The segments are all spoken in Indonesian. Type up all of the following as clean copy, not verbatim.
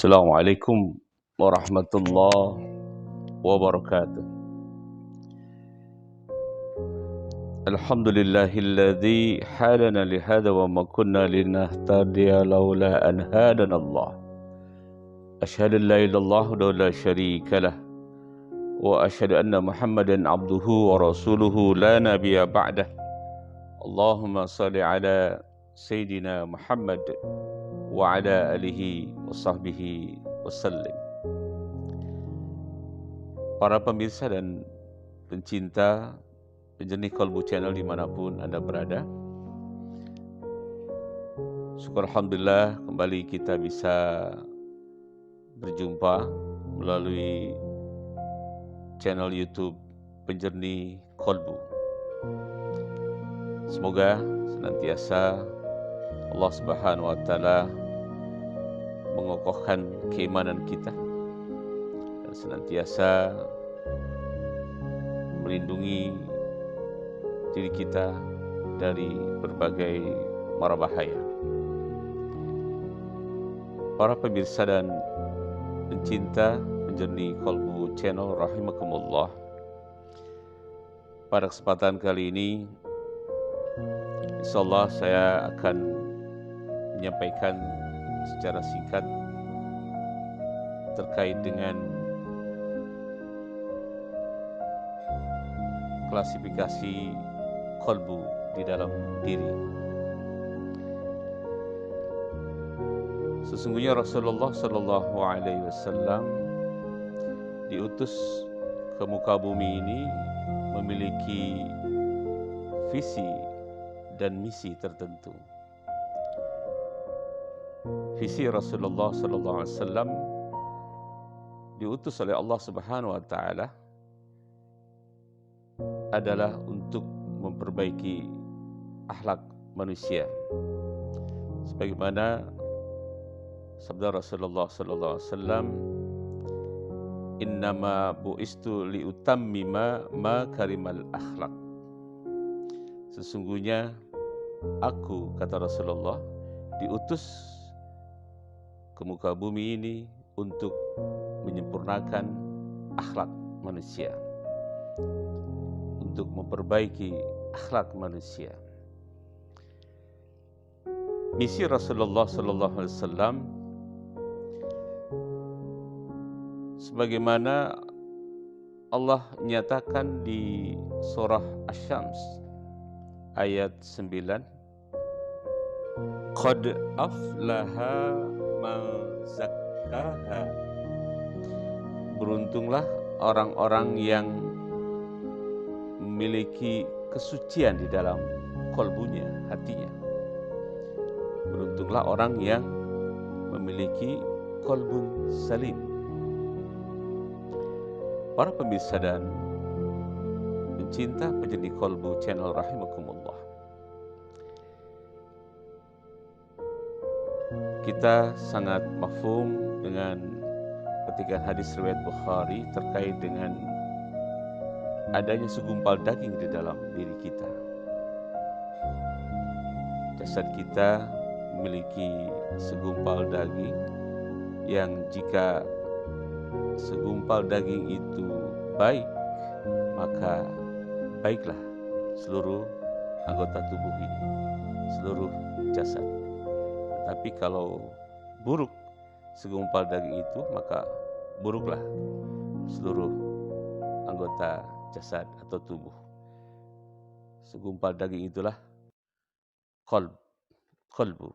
Assalamualaikum warahmatullahi wabarakatuh. Alhamdulillahilladzi hadana lihada wa ma kunna linahtadiya laula an hadana Allah. Asyhadu an la ilaha illallah wa la syarika lah wa asyhadu anna Muhammadan abduhu wa rasuluhu la nabiyya ba'dah. Allahumma salli ala Sayyidina Muhammad wa ala alihi wa sahbihi wasallim. Para pemirsa dan pencinta penjernih kalbu channel dimanapun Anda berada, syukur alhamdulillah kembali kita bisa berjumpa melalui channel YouTube penjernih kalbu. Semoga senantiasa Allah Subhanahu wa taala mengokohkan keimanan kita dan senantiasa melindungi diri kita dari berbagai mara bahaya. Para pemirsa dan pencinta penjernih kalbu channel rahimakumullah, pada kesempatan kali ini insyaallah saya akan menyampaikan secara singkat terkait dengan klasifikasi kalbu di dalam diri. Sesungguhnya Rasulullah Sallallahu Alaihi Wasallam diutus ke muka bumi ini memiliki visi dan misi tertentu. Visi Rasulullah Sallallahu Alaihi Wasallam diutus oleh Allah Subhanahu Wa Taala adalah untuk memperbaiki akhlak manusia, sebagaimana sabda Rasulullah Sallallahu Alaihi Wasallam, "Innama bu'istu liutammima makarimal akhlak." Sesungguhnya aku, kata Rasulullah, diutus ke muka bumi ini untuk menyempurnakan akhlak manusia, untuk memperbaiki akhlak manusia. Misi Rasulullah Sallallahu Alaihi Wasallam sebagaimana Allah nyatakan di surah Asy-Syams ayat 9, Qad aflaha man zakkaha. Beruntunglah orang-orang yang memiliki kesucian di dalam kalbunya, hatinya. Beruntunglah orang yang memiliki kalbun salim. Para pemirsa dan pencinta penjernih kalbu channel rahimakumullah, kita sangat mafhum dengan petikan hadis riwayat Bukhari terkait dengan adanya segumpal daging di dalam diri kita. Jasad kita memiliki segumpal daging yang jika segumpal daging itu baik, maka baiklah seluruh anggota tubuh ini, seluruh jasad. Tetapi kalau buruk segumpal daging itu, maka buruklah seluruh anggota jasad atau tubuh. Segumpal daging itulah kalbu.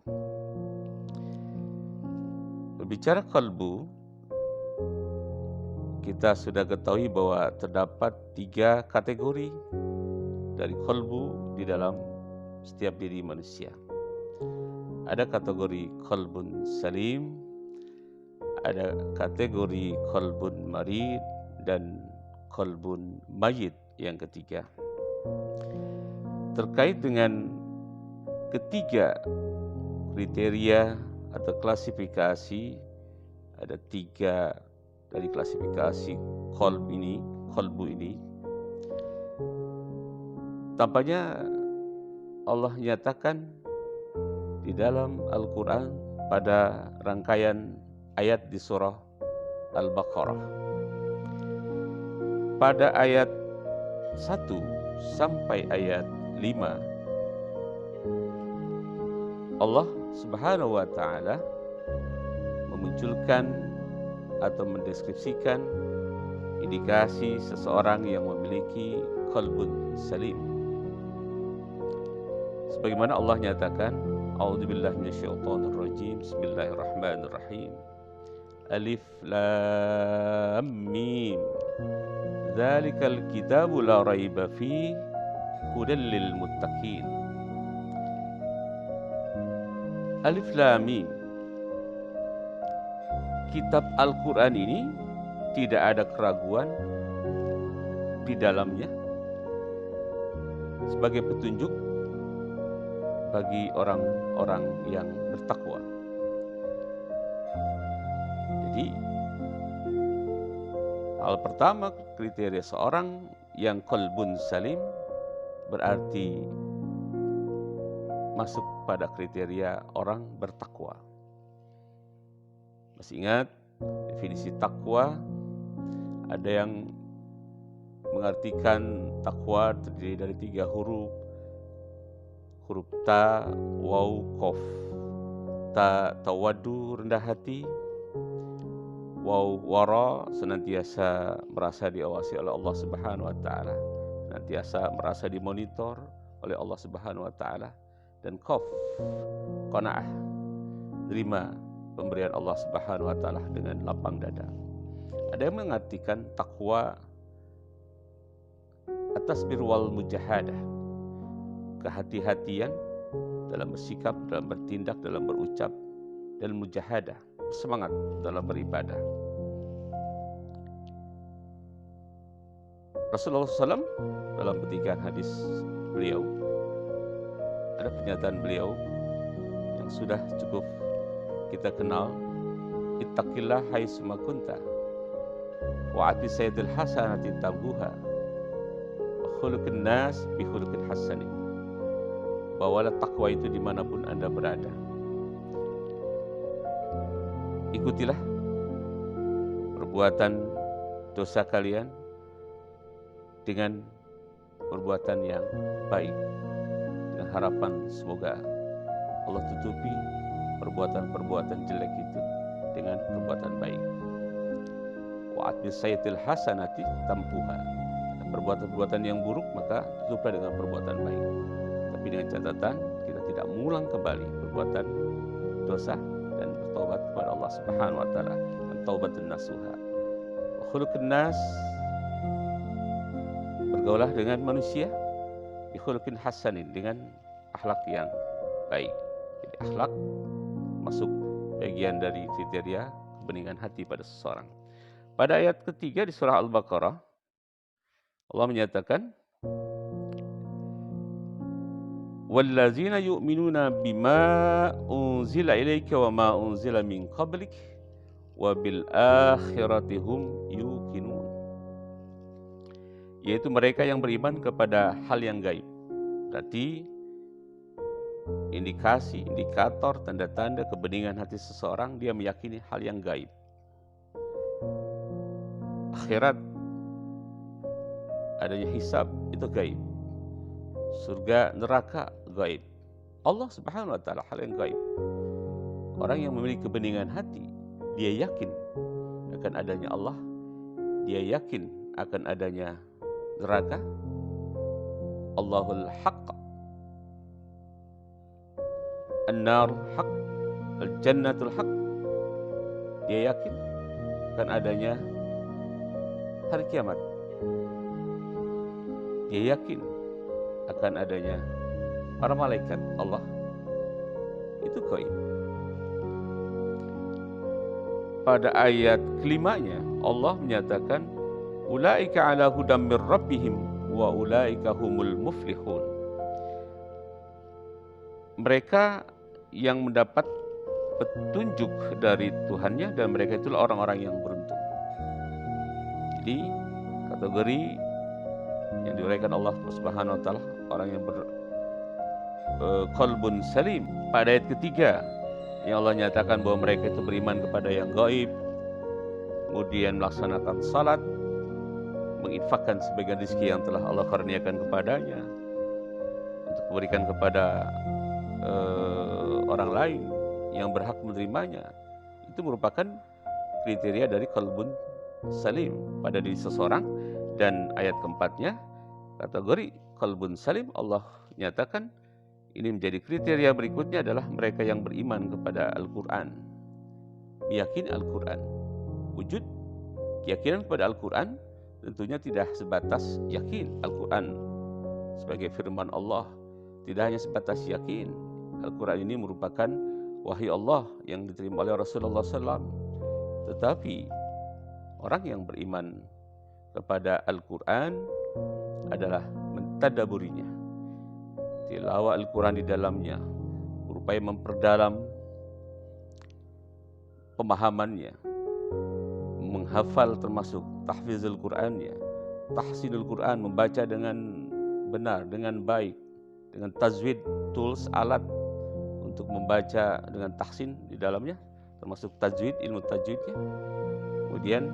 Berbicara kalbu, kita sudah ketahui bahwa terdapat 3 kategori dari kalbu di dalam setiap diri manusia. Ada kategori kalbun salim, ada kategori kalbun marid, dan kalbun mayit yang ketiga. Terkait dengan ketiga kriteria atau klasifikasi, ada 3 dari klasifikasi kalbu ini. Tampaknya Allah nyatakan di dalam Al-Quran pada rangkaian ayat di surah Al-Baqarah. Pada ayat 1 sampai ayat 5, Allah Subhanahu wa Ta'ala memunculkan atau mendeskripsikan indikasi seseorang yang memiliki qalbun salim. Sebagaimana Allah nyatakan, A'udzubillahi minasyaitonir rajim. Bismillahirrahmanirrahim. Alif Lam Mim. Dzalikal kitabu la raiba fihi hudal lil muttaqin. Alif Lam Mim. Kitab Al-Quran ini tidak ada keraguan di dalamnya sebagai petunjuk bagi orang-orang yang bertakwa. Jadi, hal pertama, kriteria seorang yang qalbun salim berarti masuk pada kriteria orang bertakwa. Masih ingat definisi takwa? Ada yang mengartikan takwa terdiri dari 3 huruf. Huruf ta, waw, qaf. Ta, tawadu, rendah hati. Waw, wara, senantiasa merasa diawasi oleh Allah Subhanahu wa Ta'ala, senantiasa merasa dimonitor oleh Allah Subhanahu wa Ta'ala. Dan qaf, qanaah, terima pemberian Allah Subhanahu wa Ta'ala dengan lapang dada. Ada yang mengartikan takwa atas bir wal mujahadah, kehati-hatian dalam bersikap, dalam bertindak, dalam berucap, dan mujahadah, semangat dalam beribadah. Rasulullah SAW dalam petikan hadis beliau, ada pernyataan beliau yang sudah cukup kita kenal, ittaqillah haitsuma kunta wa ati sayyidil hasanati tambuha wa khuluqin nas bi khuluqin hasanin. Bawalah takwa itu dimanapun Anda berada. Ikutilah perbuatan dosa kalian dengan perbuatan yang baik, dengan harapan semoga Allah tutupi perbuatan-perbuatan jelek itu dengan perbuatan baik. Wa atbi sayyitil hasanati tampuha. Perbuatan-perbuatan yang buruk maka tutuplah dengan perbuatan baik. Tapi dengan catatan kita tidak mengulang kembali perbuatan dosa dan bertobat kepada Allah Subhanahu wa Ta'ala, dan taubatun nasuha. Wa khuluqun nas, bergaulah dengan manusia bi khuluqin hasanin, dengan akhlak yang baik. Jadi akhlak masuk bagian dari kriteria kebeningan hati pada seseorang. Pada ayat ketiga di surah Al-Baqarah, Allah menyatakan, wallazina yu'minuna bima unzila ilaika wa ma unzila min qablik wa bil akhirati hum yuqinun. Yaitu mereka yang beriman kepada hal yang gaib. Berarti indikasi, indikator, tanda-tanda kebeningan hati seseorang, dia meyakini hal yang gaib. Akhirat, adanya hisab, itu gaib. Surga, neraka, gaib. Allah Subhanahu wa Ta'ala, hal yang gaib. Orang yang memiliki kebeningan hati, dia yakin akan adanya Allah, dia yakin akan adanya neraka. Allahul haqq, an-nar haqq, al-jannatul haqq. Dia yakin akan adanya hari kiamat. Dia yakin akan adanya para malaikat Allah. Itu gaib. Pada ayat kelimanya Allah menyatakan, ulaika ala hudam mir rabbihim wa ulaika humul muflihun. Mereka yang mendapat petunjuk dari Tuhannya, dan mereka itulah orang-orang yang beruntung. Jadi kategori yang diuraikan Allah Subhanahu wa Ta'ala, orang yang qalbun salim. Pada ayat ketiga, yang Allah nyatakan bahwa mereka itu beriman kepada yang gaib, kemudian melaksanakan salat, menginfakkan sebagian rezeki yang telah Allah karuniakan kepadanya untuk memberikan kepada orang lain yang berhak menerimanya. Itu merupakan kriteria dari qalbun salim pada diri seseorang. Dan ayat keempatnya, kategori qalbun salim Allah nyatakan ini menjadi kriteria berikutnya adalah mereka yang beriman kepada Al-Quran, meyakini Al-Quran. Wujud keyakinan kepada Al-Quran tentunya tidak sebatas yakin Al-Quran sebagai firman Allah, tidak hanya sebatas yakin. Al-Quran ini merupakan wahyu Allah yang diterima oleh Rasulullah SAW. Tetapi orang yang beriman kepada Al-Quran adalah mentadaburinya, tilawah Al-Quran di dalamnya, berupaya memperdalam pemahamannya, menghafal termasuk tahfizul Qurannya, tahsinul Quran, membaca dengan benar, dengan baik, dengan tajwid, tools, alat untuk membaca dengan tahsin di dalamnya, termasuk tajwid, ilmu tajwidnya, kemudian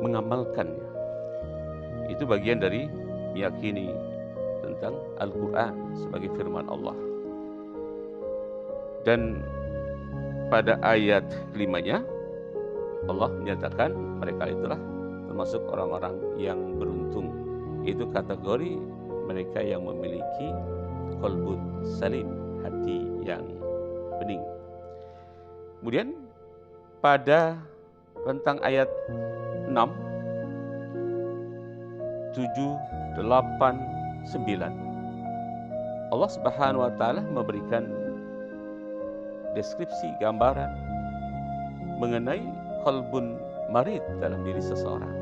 mengamalkannya. Itu bagian dari meyakini tentang Al-Quran sebagai firman Allah. Dan pada ayat kelimanya Allah menyatakan mereka itulah termasuk orang-orang yang beruntung. Itu kategori mereka yang memiliki qalbun salim, hati yang bening. Kemudian pada rentang ayat 6, 7, 8, 9 Allah Subhanahu wa taala memberikan deskripsi, gambaran mengenai qalbun marid dalam diri seseorang.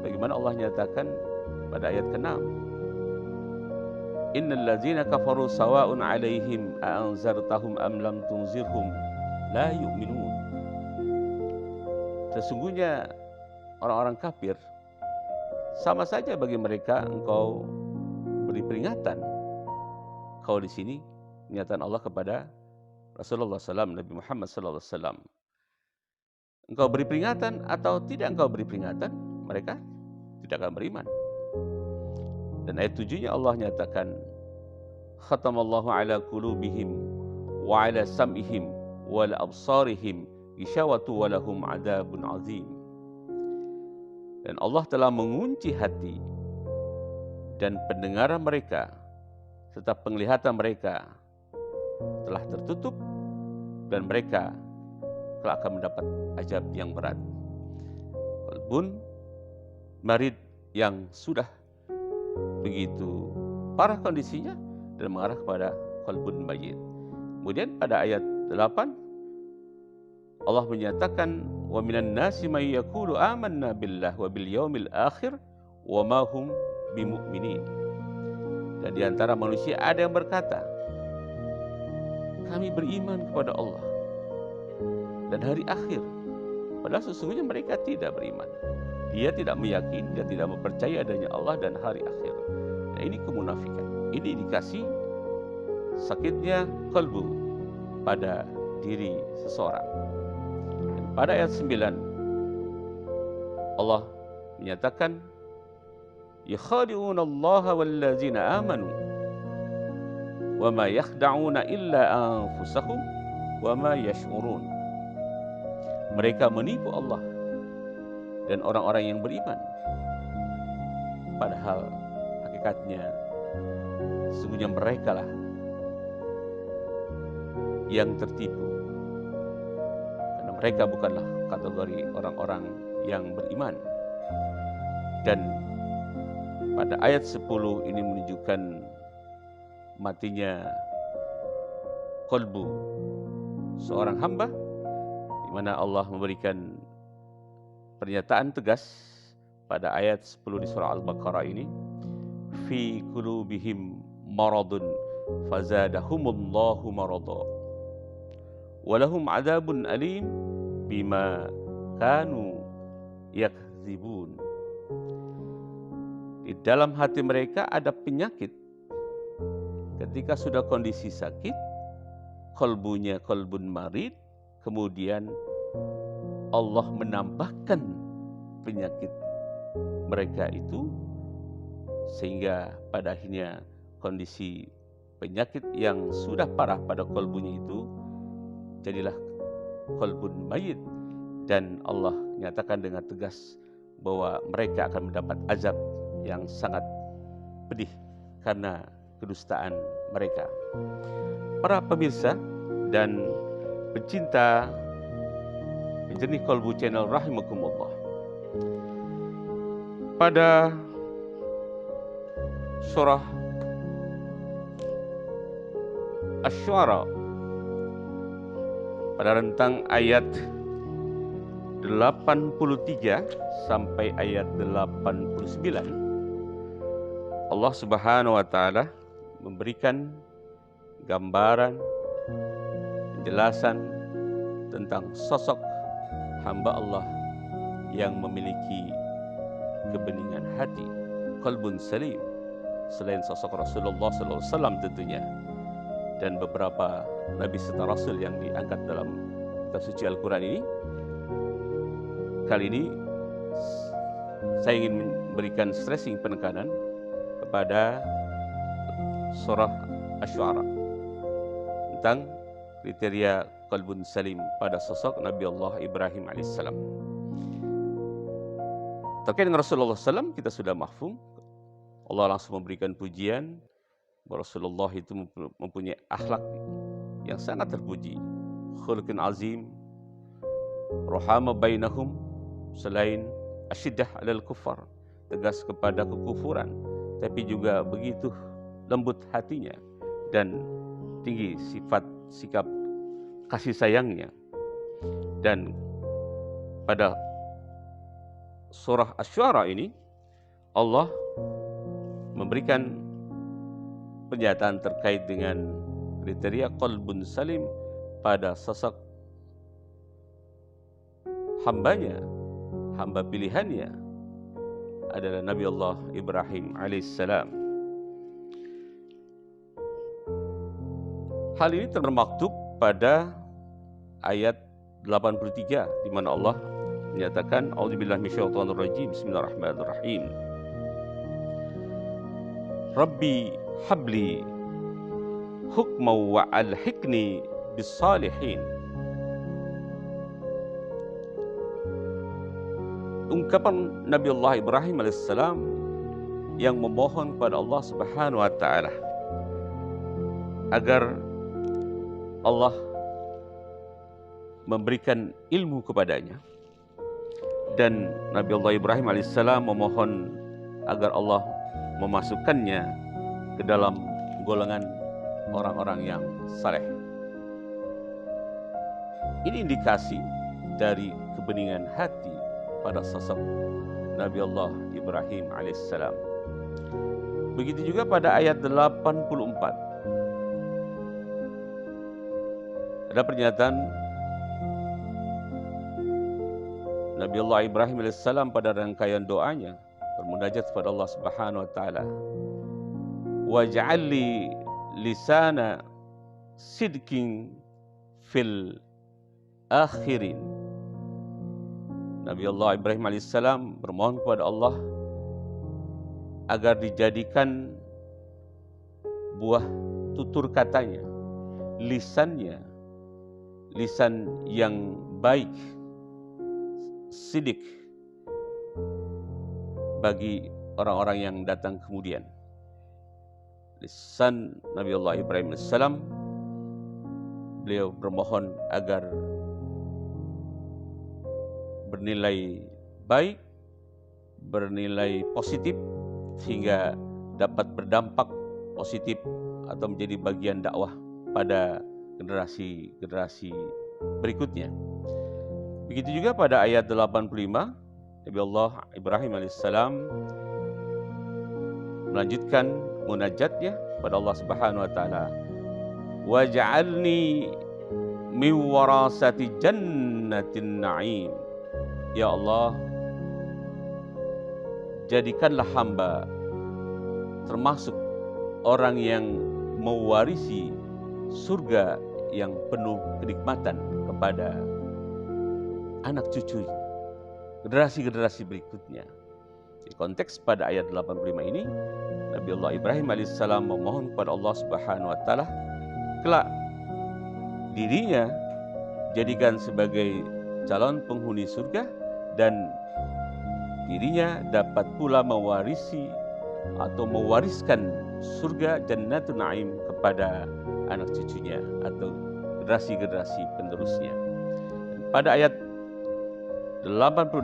Bagaimana Allah nyatakan pada ayat ke-6, Innal ladzina kafaru sawa'un 'alaihim a'anzartahum am lam tunzirhum la yu'minun. Sesungguhnya orang-orang kafir sama saja bagi mereka engkau beri peringatan. Kau di sini pernyataan Allah kepada Rasulullah SAW, Nabi Muhammad SAW. Engkau beri peringatan atau tidak engkau beri peringatan, mereka tidak akan beriman. Dan ayat 7-nya Allah nyatakan, khatamallahu ala qulubihim wa ala sam'ihim wa ala absarihim gishawatu wa lahum adabun azim. Dan Allah telah mengunci hati dan pendengaran mereka serta penglihatan mereka telah tertutup, dan mereka telah akan mendapat azab yang berat. Qalbun marid yang sudah begitu parah kondisinya dan mengarah kepada qalbun mayyit. Kemudian pada ayat 8 Allah menyatakan wa minan nasi may yaqulu amanna billah wa bil yaumil akhir wa ma hum bimu'minin. Dan di antara manusia ada yang berkata, kami beriman kepada Allah dan hari akhir, padahal sesungguhnya mereka tidak beriman. Dia tidak meyakini, dia tidak mempercayai adanya Allah dan hari akhir. Nah, ini kemunafikan. Ini indikasi sakitnya qalbu pada diri seseorang. Dan pada ayat 9 Allah menyatakan yakhadi'una Allah wallazina amanu wa ma yakhda'una illa anfusahum wa ma yash'urun. Mereka menipu Allah dan orang-orang yang beriman, padahal hakikatnya sesungguhnya mereka lah yang tertipu, karena mereka bukanlah kategori orang-orang yang beriman. Dan pada ayat 10 ini menunjukkan matinya qalbu seorang hamba, di mana Allah memberikan pernyataan tegas pada ayat 10 di surah Al-Baqarah ini, fi qulubihim maradun fazadahumullahu marada walahum adzabun alim bima kanu yakzibun. Di dalam hati mereka ada penyakit. Ketika sudah kondisi sakit, kolbunya kolbun marid, kemudian Allah menambahkan penyakit mereka itu, sehingga pada akhirnya kondisi penyakit yang sudah parah pada kolbunya itu jadilah kolbun mayit, dan Allah nyatakan dengan tegas bahwa mereka akan mendapat azab yang sangat pedih karena kedustaan mereka. Para pemirsa dan pencinta Jernih Kolbu Channel rahimakumullah, pada surah Asy-Syu'ara pada rentang ayat 83 sampai ayat 89, Allah Subhanahu wa taala memberikan gambaran, penjelasan tentang sosok hamba Allah yang memiliki kebeningan hati, qalbun salim, selain sosok Rasulullah SAW tentunya, dan beberapa nabi serta rasul yang diangkat dalam kitab suci Al-Quran ini. Kali ini saya ingin memberikan stressing, penekanan kepada surah Asy-Syu'ara tentang kriteria qalbun salim pada sosok Nabi Allah Ibrahim alaihissalam. Terkait dengan Rasulullah SAW kita sudah mahfum. Allah langsung memberikan pujian bahwa Rasulullah itu mempunyai akhlak yang sangat terpuji, khuluqun azim, rahama bainahum, selain asyiddah alal kufar, tegas kepada kekufuran, tapi juga begitu lembut hatinya dan tinggi sifat sikap kasih sayangnya. Dan pada surah Asy-Syu'ara ini Allah memberikan pernyataan terkait dengan kriteria qalbun salim pada sosok hambanya, hamba pilihannya adalah Nabi Allah Ibrahim alaihissalam. Hal ini termaktub pada ayat 83 di mana Allah menyatakan a'udzubillahi minasyaitonir rajim, bismillahirrahmanirrahim, Rabbi habli hukman wa alhiqni bis-salihin. Ungkapan Nabi Allah Ibrahim alaihissalam yang memohon kepada Allah Subhanahu wa taala agar Allah memberikan ilmu kepadanya, dan Nabi Allah Ibrahim alaihissalam memohon agar Allah memasukkannya ke dalam golongan orang-orang yang saleh. Ini indikasi dari kebeningan hati pada sosok Nabi Allah Ibrahim alaihissalam. Begitu juga pada ayat 84 ada pernyataan Nabi Allah Ibrahim alaihissalam pada rangkaian doanya bermunajat kepada Allah Subhanahu wa taala, waj'al li lisana sidqin fil akhirin. Nabi Allah Ibrahim alaihissalam bermohon kepada Allah agar dijadikan buah tutur katanya, lisannya, lisan yang baik, sidik bagi orang-orang yang datang kemudian. Lisan Nabi Allah Ibrahim AS, beliau bermohon agar bernilai baik, bernilai positif, sehingga dapat berdampak positif atau menjadi bagian dakwah pada generasi-generasi berikutnya. Begitu juga pada ayat 85 Nabi Allah Ibrahim alaihissalam melanjutkan munajatnya pada Allah Subhanahu wa taala, waj'alni min warasati jannatin na'im. Ya Allah, jadikanlah hamba termasuk orang yang mewarisi surga yang penuh kenikmatan kepada anak cucu, generasi-generasi berikutnya. Di konteks pada ayat 85 ini, Nabi Allah Ibrahim alaihissalam memohon kepada Allah Subhanahu wa taala kelak dirinya jadikan sebagai calon penghuni surga dan dirinya dapat pula mewarisi atau mewariskan surga Jannatun Naim kepada anak cucunya atau generasi-generasi penerusnya. Pada ayat 86,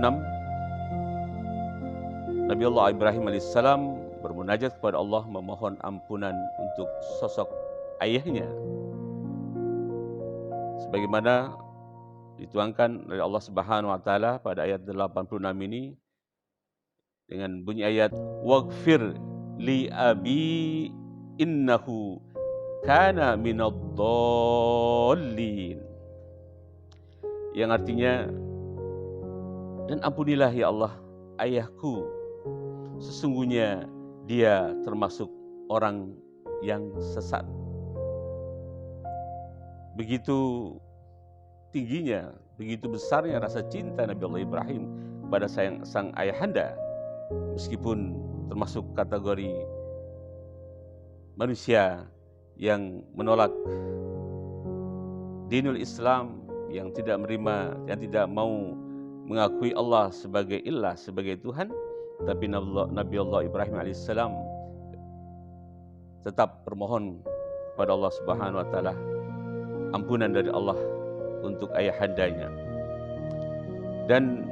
Nabi Allah Ibrahim alaihissalam bermunajat kepada Allah memohon ampunan untuk sosok ayahnya, sebagaimana dituangkan oleh Allah Subhanahu wa taala pada ayat 86 ini dengan bunyi ayat waghfir li abi innahu kana minadh-dhallin, yang artinya, dan ampunilah ya Allah ayahku, sesungguhnya dia termasuk orang yang sesat. Begitu tingginya, begitu besarnya rasa cinta Nabi Allah Ibrahim kepada sang ayahanda, meskipun termasuk kategori manusia yang menolak dinul Islam, yang tidak menerima, yang tidak mau mengakui Allah sebagai ilah, sebagai Tuhan, tapi Nabi Allah Ibrahim alaihissalam tetap bermohon kepada Allah Subhanahu wa taala ampunan dari Allah untuk ayahandanya. Dan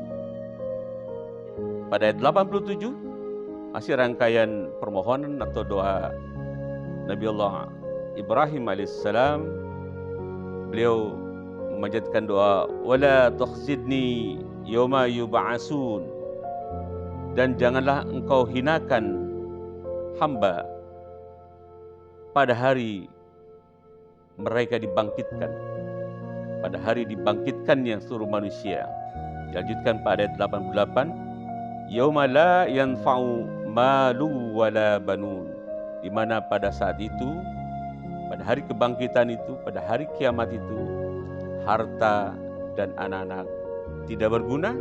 pada ayat 87 masih rangkaian permohonan atau doa Nabi Allah Ibrahim alaihissalam. Beliau memanjatkan doa wala tukhzidni yauma yub'atsun, dan janganlah engkau hinakan hamba pada hari mereka dibangkitkan, pada hari dibangkitkannya seluruh manusia. Dilanjutkan pada ayat 88, yauma la yanfa'u malu wala banun, di mana pada saat itu, pada hari kebangkitan itu, pada hari kiamat itu, harta dan anak-anak tidak berguna.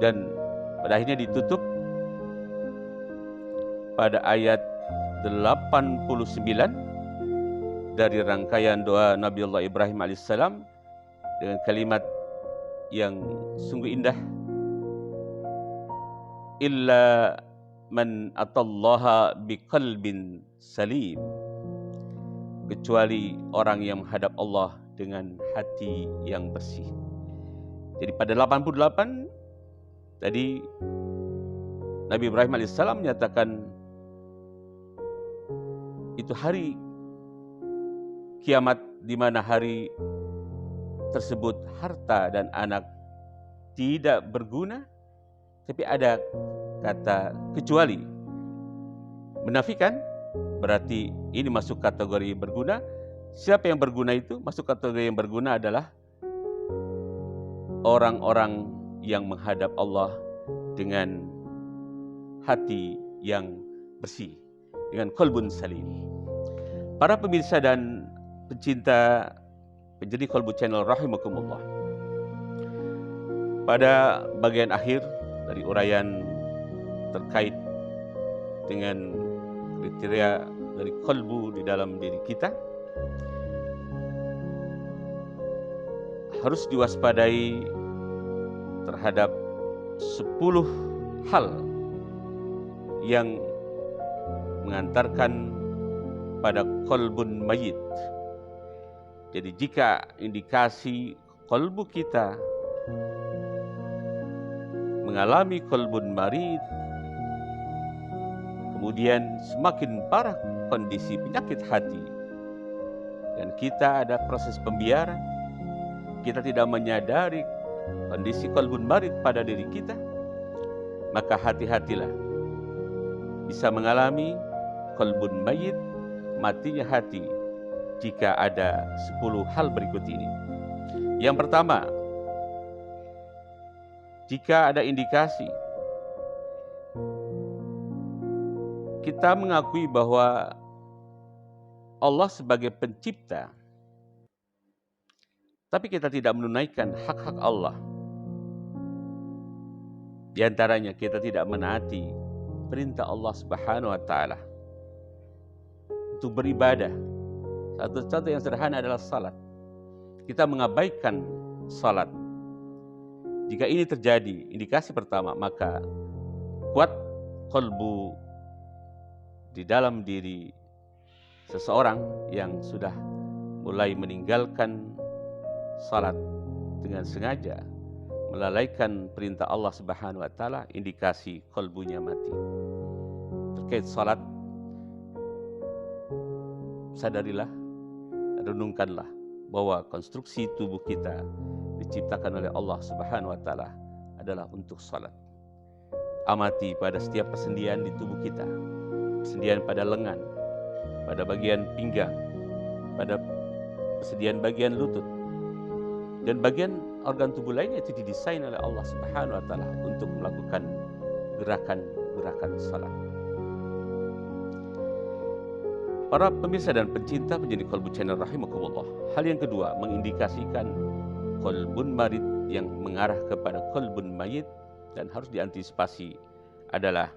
Dan pada akhirnya ditutup pada ayat 89 dari rangkaian doa Nabi Allah Ibrahim alaihissalam dengan kalimat yang sungguh indah, illa man atallaha biqalbin salim, kecuali orang yang menghadap Allah dengan hati yang bersih. Jadi pada 88 tadi Nabi Ibrahim alaihissalam menyatakan itu hari kiamat, di mana hari tersebut harta dan anak tidak berguna, tapi ada kata kecuali, menafikan, berarti ini masuk kategori berguna. Siapa yang berguna itu? Masuk kategori yang berguna adalah orang-orang yang menghadap Allah dengan hati yang bersih, dengan qalbun salim. Para pemirsa dan pencinta penjadi Qalbu Channel rahimakumullah, pada bagian akhir dari uraian terkait dengan kriteria dari qalbu di dalam diri kita, harus diwaspadai terhadap 10 hal yang mengantarkan pada qalbun mayit. Jadi jika indikasi qalbu kita mengalami qalbun marid, kemudian semakin parah kondisi penyakit hati, dan kita ada proses pembiaran, kita tidak menyadari kondisi qalbun marid pada diri kita, maka hati-hatilah, bisa mengalami qalbun mayit, matinya hati, jika ada 10 hal berikut ini. Yang pertama, jika ada indikasi kita mengakui bahwa Allah sebagai pencipta tapi kita tidak menunaikan hak-hak Allah. Di antaranya kita tidak menaati perintah Allah Subhanahu wa taala untuk beribadah. Satu-satu yang sederhana adalah salat. Kita mengabaikan salat. Jika ini terjadi, indikasi pertama, maka kuat qalbu di dalam diri seseorang yang sudah mulai meninggalkan salat dengan sengaja, melalaikan perintah Allah Subhanahu wa taala, indikasi qalbunya mati. Terkait salat, sadarilah, renungkanlah bahwa konstruksi tubuh kita diciptakan oleh Allah Subhanahu wa taala adalah untuk salat. Amati pada setiap persendian di tubuh kita, persendian pada lengan, pada bagian pinggang, pada persendian bagian lutut, dan bagian organ tubuh lainnya itu didesain oleh Allah Subhanahu wa taala untuk melakukan gerakan-gerakan salat. Para pemirsa dan pencinta penjadi Qalbu Channel rahimakumullah. Hal yang kedua, mengindikasikan qalbun marid yang mengarah kepada qalbun mayit dan harus diantisipasi adalah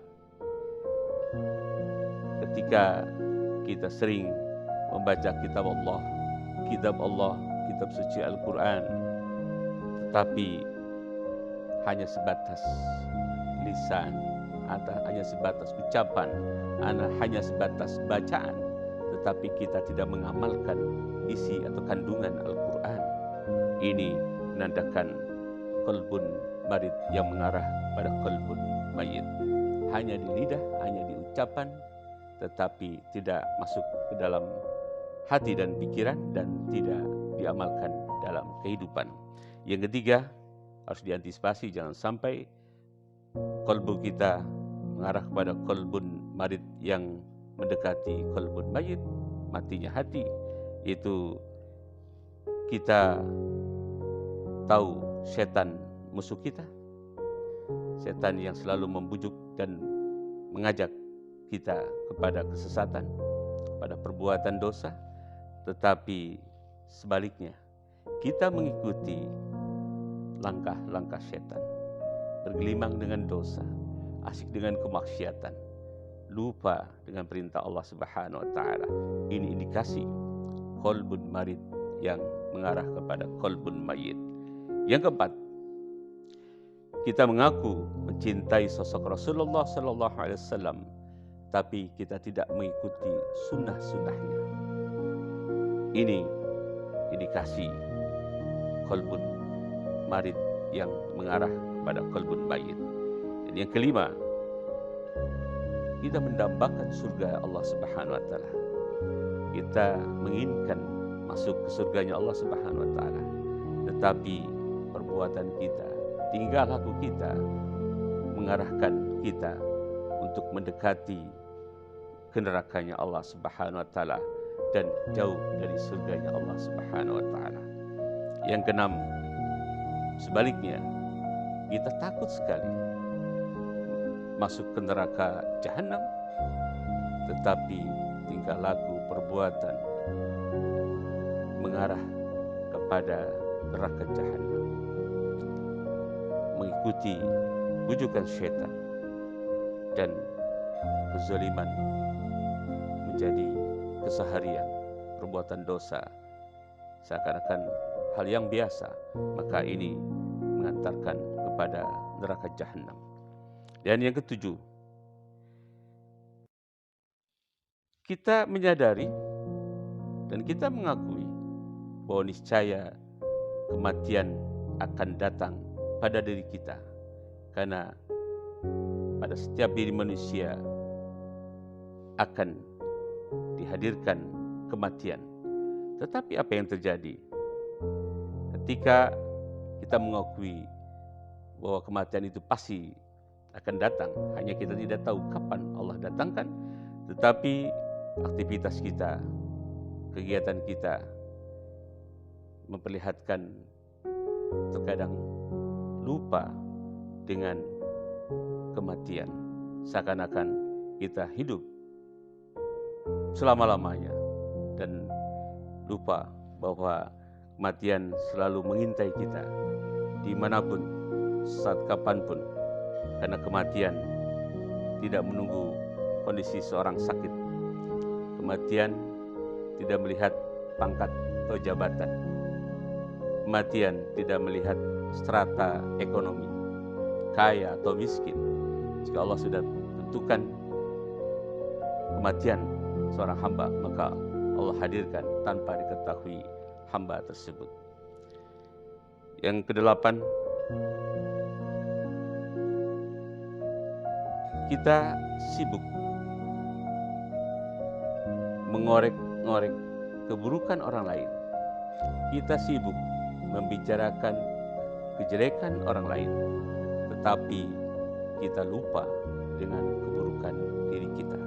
ketika kita sering membaca kitab Allah, kitab suci Al-Quran, tetapi hanya sebatas lisan, atau hanya sebatas ucapan, hanya sebatas bacaan, tetapi kita tidak mengamalkan isi atau kandungan Al-Quran. Ini menandakan qalbun marid yang mengarah pada qalbun mayit. Hanya di lidah, hanya di ucapan, tetapi tidak masuk ke dalam hati dan pikiran dan tidak diamalkan dalam kehidupan. Yang ketiga, harus diantisipasi jangan sampai qalbu kita mengarah kepada qalbun marid yang mendekati qalbun mayit, matinya hati. Itu kita tahu setan musuh kita, setan yang selalu membujuk dan mengajak kita kepada kesesatan, kepada perbuatan dosa. Tetapi sebaliknya, kita mengikuti langkah-langkah setan, bergelimang dengan dosa, asik dengan kemaksiatan, lupa dengan perintah Allah Subhanahu wa taala. Ini indikasi qalbun marid yang mengarah kepada qalbun mayit. Yang keempat, kita mengaku mencintai sosok Rasulullah sallallahu alaihi wasallam, tapi kita tidak mengikuti sunnah-sunnahnya. Ini indikasi qalbun marid yang mengarah kepada qalbun mayit. Dan yang kelima, kita mendambakan surga Allah Subhanahu wa taala. Kita menginginkan masuk ke surganya Allah Subhanahu wa taala, tetapi perbuatan kita, tingkah laku kita mengarahkan kita untuk mendekati ke nerakanya Allah Subhanahu wa taala dan jauh dari surganya Allah Subhanahu wa taala. Yang keenam, sebaliknya, kita takut sekali masuk ke neraka jahanam, tetapi tingkah laku perbuatan mengarah kepada neraka jahanam, mengikuti bujukan syaitan, dan kezaliman menjadi keseharian, perbuatan dosa seakan-akan hal yang biasa, maka ini mengantarkan kepada neraka jahanam. Dan yang ketujuh, kita menyadari dan kita mengakui bahwa niscaya kematian akan datang pada diri kita, karena pada setiap diri manusia akan dihadirkan kematian. Tetapi apa yang terjadi ketika kita mengakui bahwa kematian itu pasti akan datang, hanya kita tidak tahu kapan Allah datangkan, tetapi aktivitas kita, kegiatan kita memperlihatkan terkadang lupa dengan kematian, seakan-akan kita hidup selama-lamanya dan lupa bahwa kematian selalu mengintai kita dimanapun, saat kapanpun, karena kematian tidak menunggu kondisi seorang sakit. Kematian tidak melihat pangkat atau jabatan. Kematian tidak melihat strata ekonomi, kaya atau miskin. Jika Allah sudah tentukan kematian seorang hamba, maka Allah hadirkan tanpa diketahui hamba tersebut. Yang kedelapan, kita sibuk mengorek-ngorek keburukan orang lain. Kita sibuk membicarakan kejelekan orang lain, tetapi kita lupa dengan keburukan diri kita.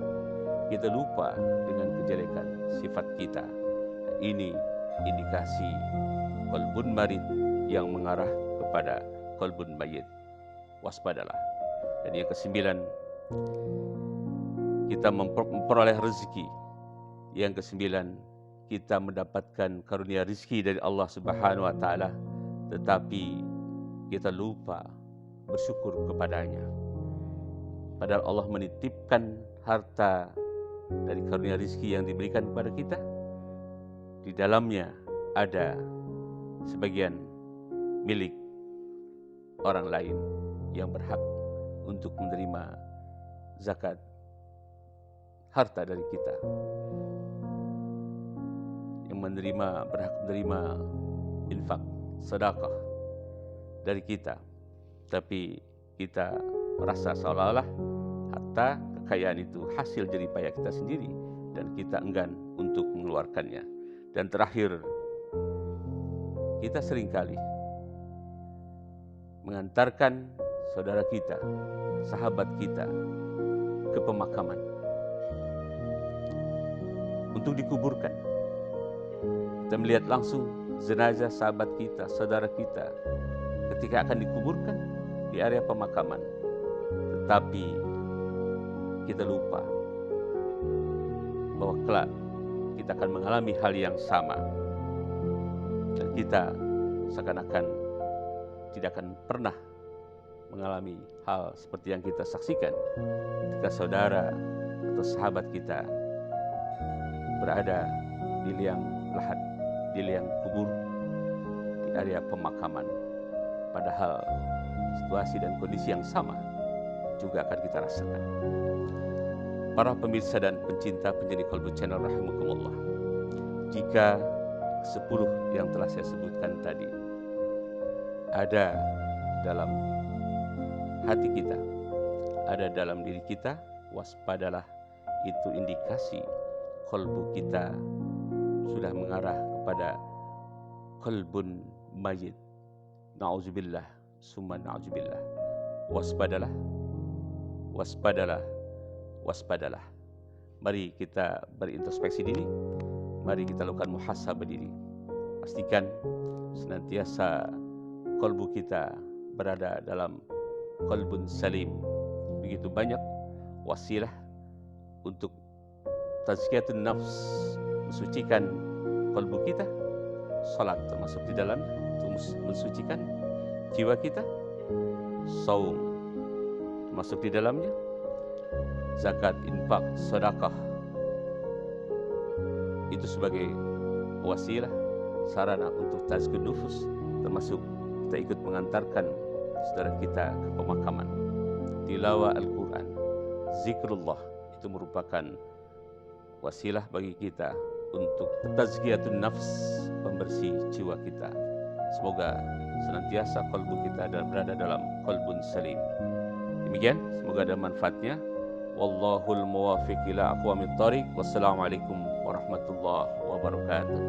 Kita lupa dengan kejelekan sifat kita. Ini indikasi qalbun marid yang mengarah kepada qalbun mayyit. Waspadalah. Dan yang kesembilan, kita memperoleh rezeki. Yang kesembilan, kita mendapatkan karunia rezeki dari Allah Subhanahu wa taala, tetapi kita lupa bersyukur kepadanya. Padahal Allah menitipkan harta dari karunia rezeki yang diberikan kepada kita. Di dalamnya ada sebagian milik orang lain yang berhak untuk menerima zakat harta dari kita, yang berhak menerima infak, sedekah dari kita. Tapi kita merasa seolah-olah harta kekayaan itu hasil jerih payah kita sendiri dan kita enggan untuk mengeluarkannya. Dan terakhir, kita seringkali mengantarkan saudara kita, sahabat kita ke pemakaman untuk dikuburkan. Kita melihat langsung jenazah sahabat kita, saudara kita ketika akan dikuburkan di area pemakaman. Tetapi kita lupa bahwa kelak kita akan mengalami hal yang sama. Dan kita seakan-akan tidak akan pernah mengalami hal seperti yang kita saksikan ketika saudara atau sahabat kita berada di liang lahat, di liang kubur, di area pemakaman. Padahal situasi dan kondisi yang sama juga akan kita rasakan. Para pemirsa dan pencinta penjadi Qalbu Channel rahimakumullah, jika 10 yang telah saya sebutkan tadi ada dalam hati kita, ada dalam diri kita, waspadalah. Itu indikasi qalbu kita sudah mengarah kepada qalbun mayyit. Na'udzubillah, summa na'udzubillah. Waspadalah, waspadalah, waspadalah. Mari kita berintrospeksi diri. Mari kita lakukan muhasabah diri. Pastikan senantiasa qalbu kita berada dalam qalbun salim. Begitu banyak wasilah untuk tazkiyatun nafs, mensucikan qalbu kita. Salat termasuk di dalam untuk mensucikan jiwa kita. Saum termasuk di dalamnya. Zakat, infak, sedekah itu sebagai wasilah, sarana untuk tazkiyatun nufus, termasuk kita ikut mengantarkan saudara kita ke pemakaman. Tilawah Al-Quran, zikrullah, itu merupakan wasilah bagi kita untuk tazkiyatun nafs, pembersih jiwa kita. Semoga senantiasa qalbu kita berada dalam qalbun salim. Demikian, semoga ada manfaatnya. Wallahul muwafiq ila aqwamit thariq. Wassalamualaikum warahmatullahi wabarakatuh.